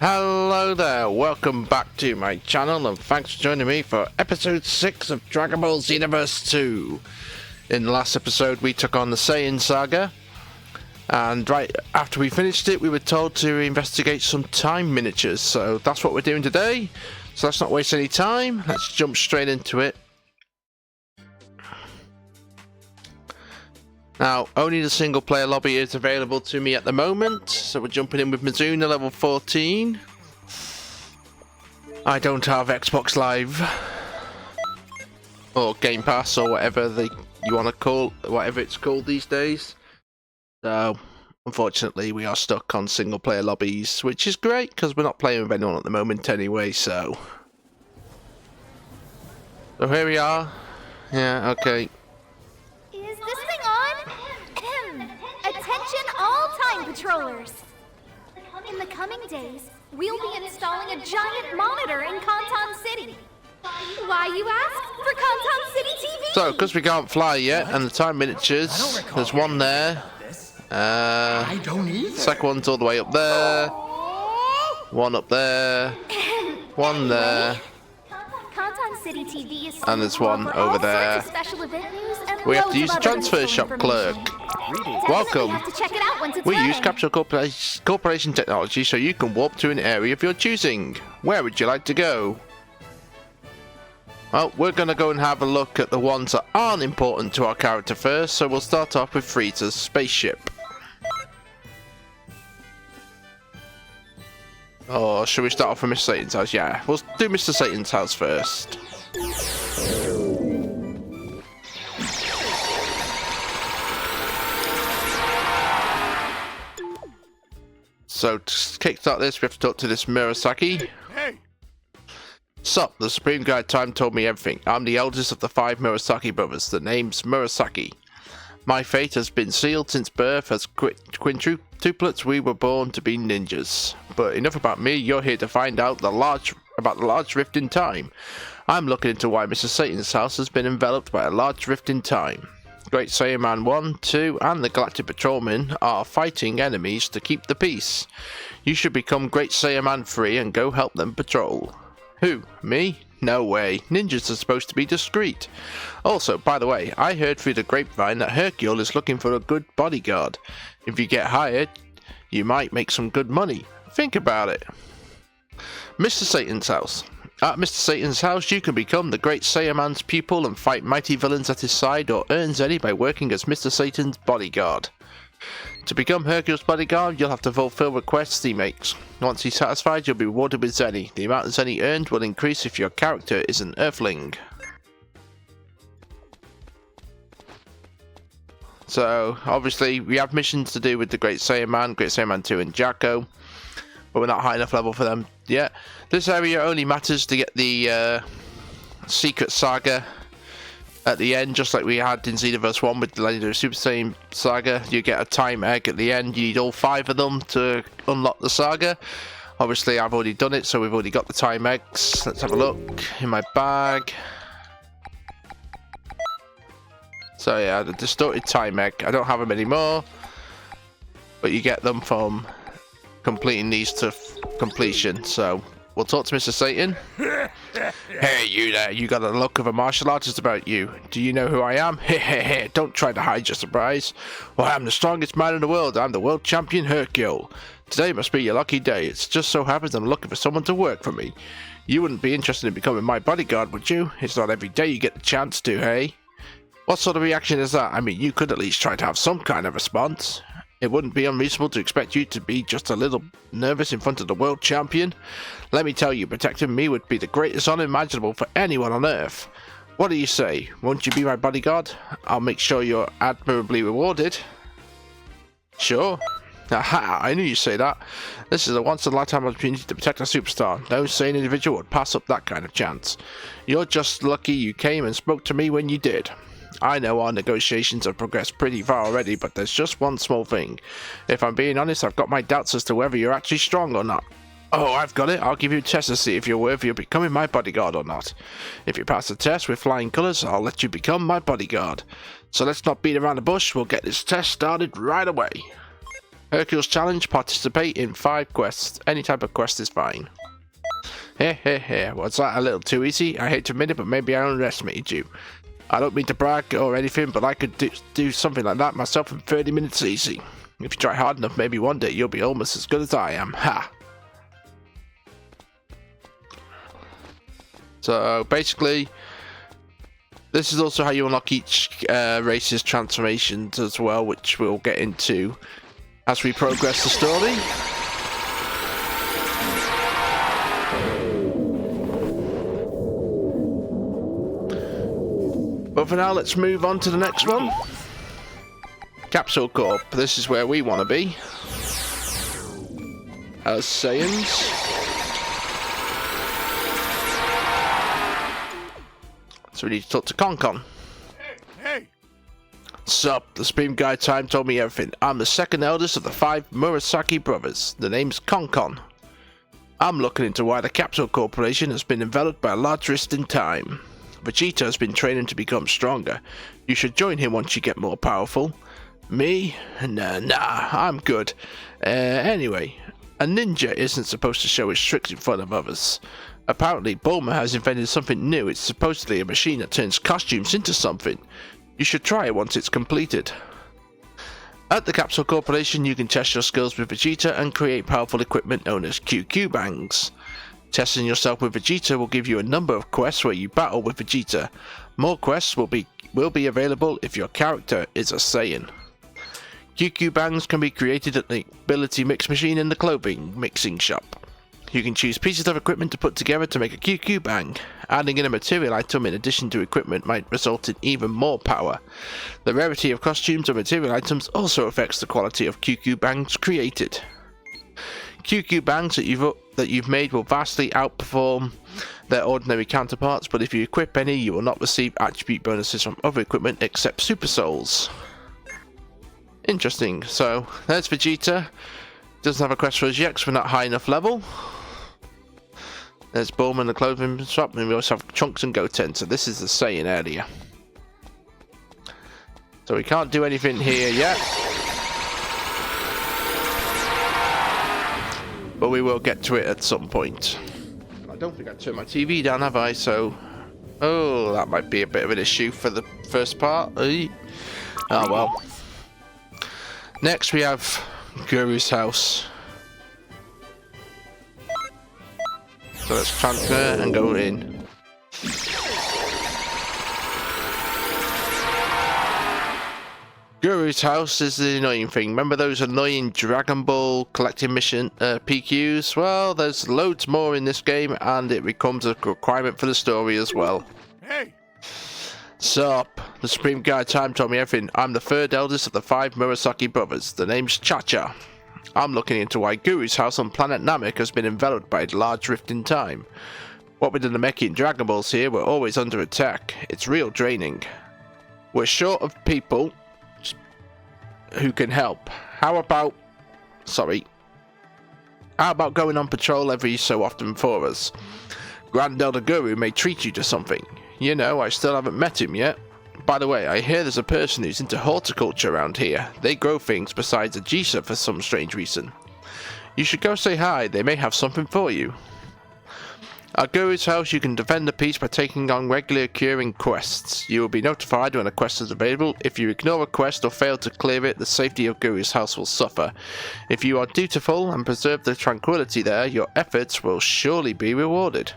Hello there, welcome back to my channel and thanks for joining me for episode 6 of Dragon Ball Xenoverse 2. In the last episode we took on the Saiyan saga, and right after we finished it we were told to investigate some time miniatures, so that's what we're doing today. So let's not waste any time, let's jump straight into it. Now, only the single player lobby is available to me at the moment, so we're jumping in with Mizuna level 14. I don't have Xbox Live, or Game Pass, or whatever you want to call, whatever it's called these days. So, unfortunately, we are stuck on single player lobbies, which is great, because we're not playing with anyone at the moment anyway, so... So here we are. Yeah, okay. Attention all time patrollers! In the coming days, we'll be installing a giant monitor in Kanton City. Why, you ask? For Kanton City TV! So, because we can't fly yet, and the time miniatures, there's one there. Second one's all the way up there. One up there. One there. City TV is and there's one over there. We have to use the transfer shop clerk. Welcome. We use Capsule Corporation technology so you can warp to an area of your choosing. Where would you like to go? Well, we're going to go and have a look at the ones that aren't important to our character first, so we'll start off with Frieza's spaceship. Or should we start off with Mr. Satan's house? Yeah, we'll do Mr. Satan's house first. So to kickstart this, we have to talk to this Murasaki. Hey! Sup, the Supreme Guide Time told me everything. I'm the eldest of the 5 Murasaki brothers. The name's Murasaki. My fate has been sealed since birth. As quintuplets, we were born to be ninjas. But enough about me. You're here to find out about the large rift in time. I'm looking into why Mr. Satan's house has been enveloped by a large rift in time. Great Saiyan Man 1, 2, and the Galactic Patrolmen are fighting enemies to keep the peace. You should become Great Saiyan Man 3 and go help them patrol. Who? Me? No way. Ninjas are supposed to be discreet. Also, by the way, I heard through the grapevine that Hercule is looking for a good bodyguard. If you get hired, you might make some good money. Think about it. Mr. Satan's house. At Mr. Satan's house, you can become the Great Saiyan Man's pupil and fight mighty villains at his side, or earn Zenny by working as Mr. Satan's bodyguard. To become Hercule's bodyguard, you'll have to fulfill requests he makes. Once he's satisfied, you'll be rewarded with Zenny. The amount of Zenny earned will increase if your character is an Earthling. So, obviously, we have missions to do with the Great Saiyan Man 2 and Jacko. But we're not high enough level for them yet. This area only matters to get the Secret Saga at the end, just like we had in Xenoverse 1 with the Legendary Super Saiyan Saga. You get a time egg at the end. You need all 5 of them to unlock the saga. Obviously, I've already done it, so we've already got the time eggs. Let's have a look in my bag. So yeah, the distorted time egg. I don't have them anymore, but you get them from completing these to completion. So we'll talk to Mr. Satan. Hey, you there, you got the look of a martial artist about you. Do you know who I am? Hehehe, don't try to hide your surprise. Well, I'm the strongest man in the world. I'm the world champion Hercule. Today must be your lucky day. It just so happens I'm looking for someone to work for me. You wouldn't be interested in becoming my bodyguard, would you? It's not every day you get the chance to, hey? What sort of reaction is that? I mean, you could at least try to have some kind of response. It wouldn't be unreasonable to expect you to be just a little nervous in front of the world champion. Let me tell you, protecting me would be the greatest honor imaginable for anyone on Earth. What do you say? Won't you be my bodyguard? I'll make sure you're admirably rewarded. Sure. Aha, I knew you'd say that. This is a once-in-a-lifetime opportunity to protect a superstar. No sane individual would pass up that kind of chance. You're just lucky you came and spoke to me when you did. I know our negotiations have progressed pretty far already, but there's just one small thing. If I'm being honest, I've got my doubts as to whether you're actually strong or not. Oh, I've got it. I'll give you a test to see if you're worthy of becoming my bodyguard or not. If you pass the test with flying colours, I'll let you become my bodyguard. So let's not beat around the bush. We'll get this test started right away. Hercule's challenge, participate in 5 quests. Any type of quest is fine. Was that a little too easy? I hate to admit it, but maybe I underestimated you. I don't mean to brag or anything, but I could do something like that myself in 30 minutes easy. If you try hard enough, maybe one day you'll be almost as good as I am. Ha! So basically, this is also how you unlock each race's transformations as well, which we'll get into as we progress the story. But for now, let's move on to the next one. Capsule Corp. This is where we want to be as Saiyans. So we need to talk to Konkon. Hey! Sup, the Supreme Guide Time told me everything. I'm the second eldest of the 5 Murasaki brothers. The name's Konkon. I'm looking into why the Capsule Corporation has been enveloped by a large rift in time. Vegeta has been training to become stronger. You should join him once you get more powerful. Me? Nah, I'm good. Anyway, a ninja isn't supposed to show his tricks in front of others. Apparently, Bulma has invented something new. It's supposedly a machine that turns costumes into something. You should try it once it's completed. At the Capsule Corporation, you can test your skills with Vegeta and create powerful equipment known as QQ Bangs. Testing yourself with Vegeta will give you a number of quests where you battle with Vegeta. More quests will be available if your character is a Saiyan. QQ Bangs can be created at the Ability Mix Machine in the clothing mixing shop. You can choose pieces of equipment to put together to make a QQ Bang. Adding in a material item in addition to equipment might result in even more power. The rarity of costumes or material items also affects the quality of QQ Bangs created. QQ Bangs that you've made will vastly outperform their ordinary counterparts, but if you equip any, you will not receive attribute bonuses from other equipment except Super Souls. Interesting. So, there's Vegeta. Doesn't have a quest for us yet because we're not high enough level. There's Bulma in the clothing shop, and we also have Trunks and Goten, so this is the Saiyan area. So we can't do anything here yet. But we will get to it at some point. I don't think I turned my TV down, have I? So, oh, that might be a bit of an issue for the first part. Oh well. Next we have Guru's house. So let's transfer and go in. Guru's house is the annoying thing. Remember those annoying Dragon Ball collecting mission PQs? Well, there's loads more in this game, and it becomes a requirement for the story as well. Hey! Sup, the Supreme Guide Time told me everything. I'm the 3rd eldest of the 5 Murasaki brothers. The name's Cha-Cha. I'm looking into why Guru's house on planet Namek has been enveloped by a large rift in time. What with the Namekian Dragon Balls here, we're always under attack. It's real draining. We're short of people who can help. How about going on patrol every so often for us? Grand Elder Guru may treat you to something. You know, I still haven't met him yet. By the way, I hear there's a person who's into horticulture around here. They grow things besides a Jisa for some strange reason. You should go say hi, they may have something for you. At Guru's house, you can defend the peace by taking on regular curing quests. You will be notified when a quest is available. If you ignore a quest or fail to clear it, the safety of Guru's house will suffer. If you are dutiful and preserve the tranquility there, your efforts will surely be rewarded.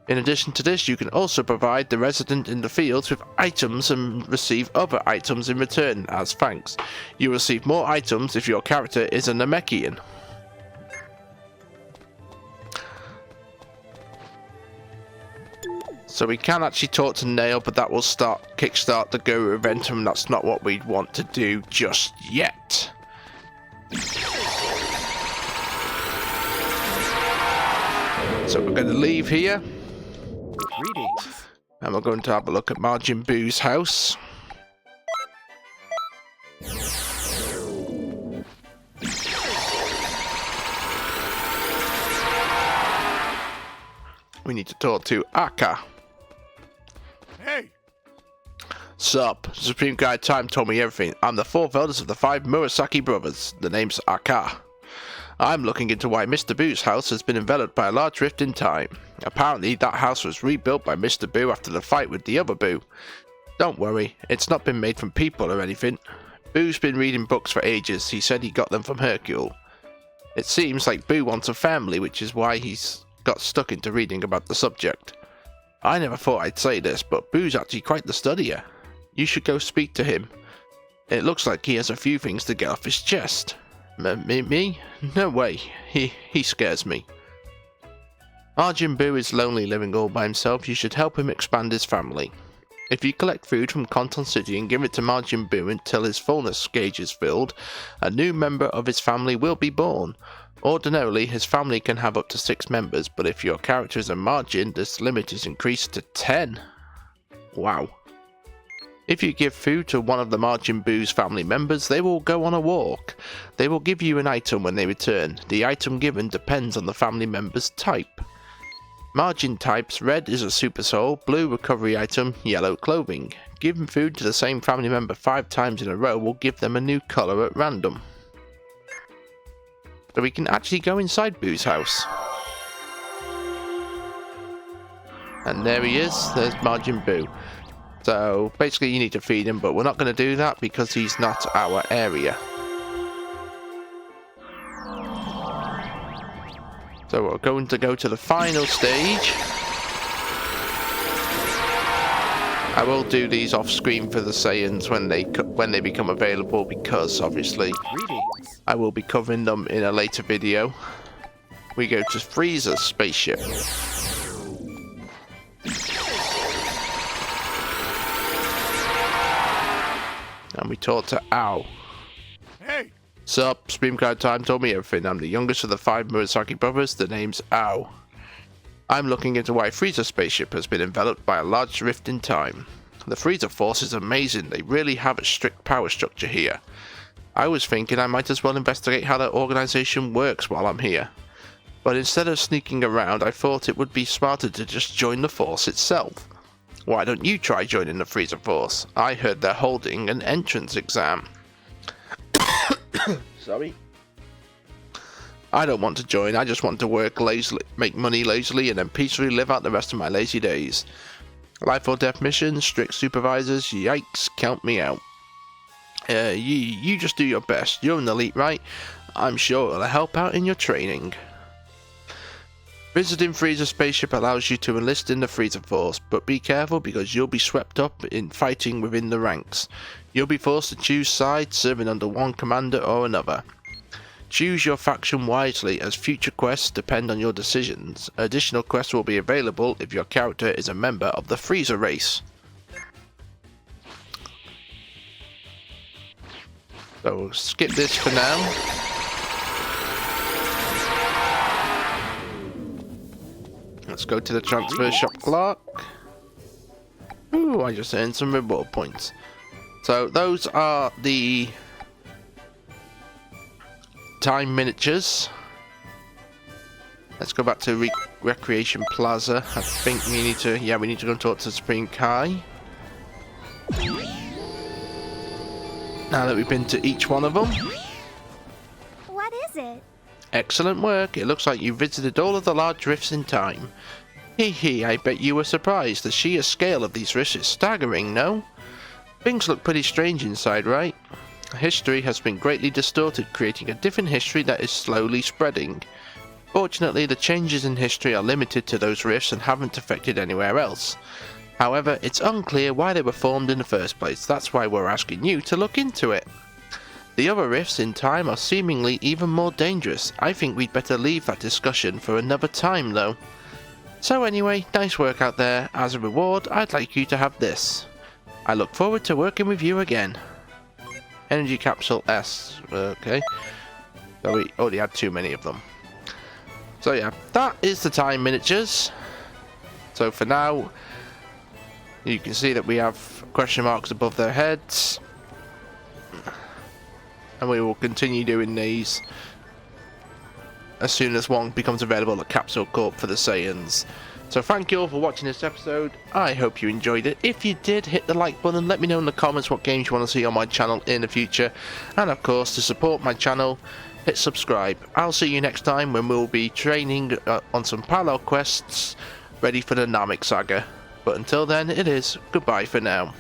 In addition to this, you can also provide the resident in the fields with items and receive other items in return as thanks. You receive more items if your character is a Namekian. So we can actually talk to Nail, but that will kickstart the Guru event, and that's not what we want to do just yet. So we're going to leave here. Greetings. And we're going to have a look at Majin Buu's house. We need to talk to Akka. Hey! Sup, Supreme Guide Time told me everything. I'm the fourth eldest of the 5 Murasaki brothers. The name's Aka. I'm looking into why Mr. Boo's house has been enveloped by a large rift in time. Apparently, that house was rebuilt by Mr. Boo after the fight with the other Boo. Don't worry, it's not been made from people or anything. Boo's been reading books for ages. He said he got them from Hercule. It seems like Boo wants a family, which is why he's got stuck into reading about the subject. I never thought I'd say this, but Boo's actually quite the studier. You should go speak to him. It looks like he has a few things to get off his chest. Me? No way. He scares me. Arjun Boo is lonely living all by himself. You should help him expand his family. If you collect food from Canton City and give it to Margin Boo until his fullness gauge is filled, a new member of his family will be born. Ordinarily, his family can have up to 6 members, but if your character is a Margin, this limit is increased to 10. Wow. If you give food to one of the Margin Boo's family members, they will go on a walk. They will give you an item when they return. The item given depends on the family member's type. Margin types: red is a super soul, blue recovery item, yellow clothing. Giving food to the same family member 5 times in a row will give them a new colour at random. So we can actually go inside Boo's house. And there he is, there's Margin Boo. So basically you need to feed him, but we're not going to do that because he's not our area. So we're going to go to the final stage. I will do these off screen for the Saiyans when they become available, because obviously I will be covering them in a later video. We go to Frieza's spaceship. And we talk to Ao. Hey! Sup, Supreme Guide Time told me everything. I'm the youngest of the 5 Murasaki brothers. The name's Ao. I'm looking into why Frieza's spaceship has been enveloped by a large rift in time. The Frieza force is amazing. They really have a strict power structure here. I was thinking I might as well investigate how their organization works while I'm here. But instead of sneaking around, I thought it would be smarter to just join the force itself. Why don't you try joining the Frieza force? I heard they're holding an entrance exam. Sorry. I don't want to join. I just want to work lazily, make money lazily, and then peacefully live out the rest of my lazy days. Life or death missions, strict supervisors, yikes, count me out. You just do your best. You're an elite, right? I'm sure it'll help out in your training. Visiting Frieza's spaceship allows you to enlist in the Frieza force, but be careful because you'll be swept up in fighting within the ranks. You'll be forced to choose sides, serving under one commander or another. Choose your faction wisely, as future quests depend on your decisions. Additional quests will be available if your character is a member of the Frieza race. So we'll skip this for now. Let's go to the transfer shop clerk. Ooh, I just earned some reward points. So those are the time miniatures. Let's go back to Recreation Plaza. I think we need to, we need to go and talk to Supreme Kai. Now that we've been to each one of them. What is it? Excellent work. It looks like you visited all of the large rifts in time. Hee, I bet you were surprised. The sheer scale of these rifts is staggering, no? Things look pretty strange inside, right? History has been greatly distorted, creating a different history that is slowly spreading. Fortunately, the changes in history are limited to those rifts and haven't affected anywhere else. However, it's unclear why they were formed in the first place. That's why we're asking you to look into it. The other rifts in time are seemingly even more dangerous. I think we'd better leave that discussion for another time, though. So anyway, nice work out there. As a reward, I'd like you to have this. I look forward to working with you again. Energy Capsule S. Okay. So we already had too many of them. So yeah, that is the time miniatures. So for now, you can see that we have question marks above their heads. And we will continue doing these as soon as one becomes available at Capsule Corp for the Saiyans. So thank you all for watching this episode. I hope you enjoyed it. If you did, hit the like button. Let me know in the comments what games you want to see on my channel in the future. And of course, to support my channel, hit subscribe. I'll see you next time when we'll be training on some parallel quests ready for the Namek saga. But until then, it is goodbye for now.